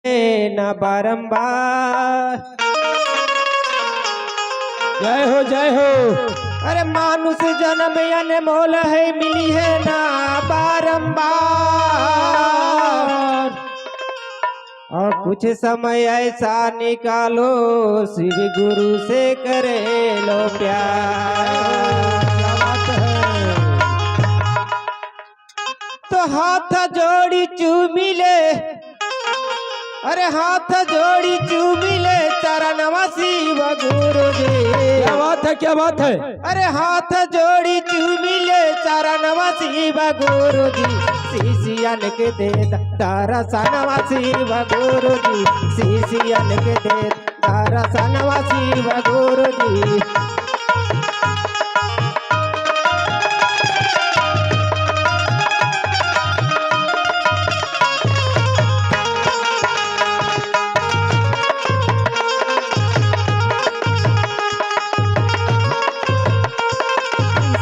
न बारंबार। जय हो जय हो। अरे मानुष जन्म अनमोल है, मिली है ना बारंबार। और कुछ समय ऐसा निकालो, शिव गुरु से करे लो प्यार। क्या बात है। तो हाथ जोड़ी चूमी ले, अरे हाथ जोड़ी चूमी ले चरणवा शिव गुरु जी। क्या बात है क्या बात है। अरे हाथ जोड़ी चूमी ले चरणवा शिव गुरु जी। शिष्यन के दे दर्शनवा शिव गुरु जी। शिष्यन के दे दर्शनवा शिव गुरु जी।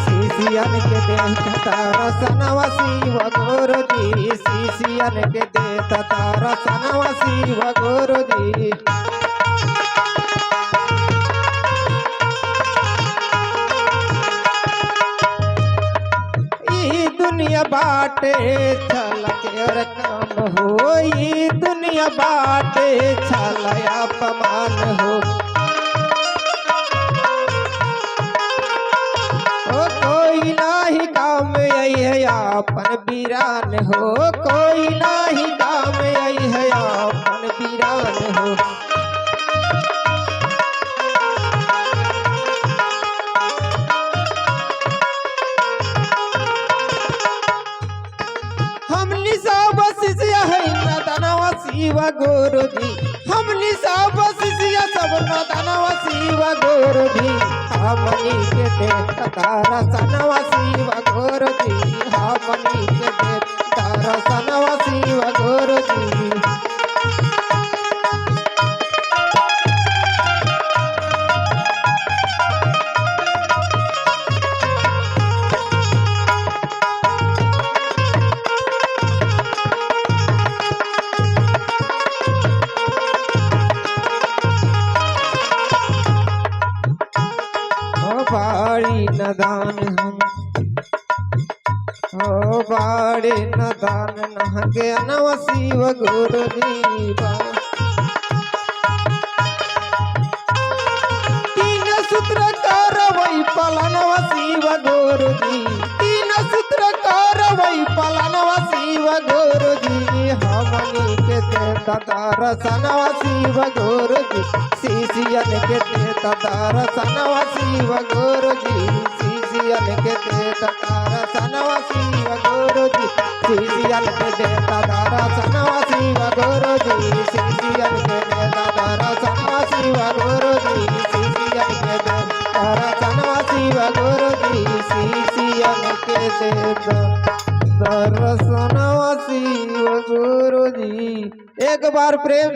शिष्यन के देता दर्शनवा शिव गुरु जी। शिष्यन के देता दर्शनवा शिव गुरु जी। ई दुनिया बाटे छल के काम हो, ई दुनिया बाटे छल अपमान हो। कोई नाही काम आई है अपन वीरान हो। कोई नाही काम आई है अपन वीरान हो। हमनी सब शिष्य है नदनवा शिव गुरु जी। हमनी सब शिष्य सब नदनवा शिव गुरु जी। हमनी के देता दर्शनवा शिव गुरु जी। हमनी के देता दर्शनवा शिव गुरु जी। बाड़ी नदान हम हो, बाड़ी नदान नहके नवा शिव गुरु जी। तीन सूत्र करवई पलनवा शिव गुरु जी। तीन सूत्र करवई पलनवा शिव गुरु जी। हमनी के देता दर्शनवा शिव गुरु जी। शिष्यन के देता दर्शनवा शिव गुरु जी। शिष्यन के देता दर्शनवा शिव गुरु जी। शिष्यन के देता दर्शनवा शिव गुरु जी। शिष्यन के देता दर्शनवा शिव गुरु जी। शिष्यन के देता दर्शनवा शिव गुरु जी। शिष्यन के देता दर्शनवा शिव गुरु जी। एक बार प्रेम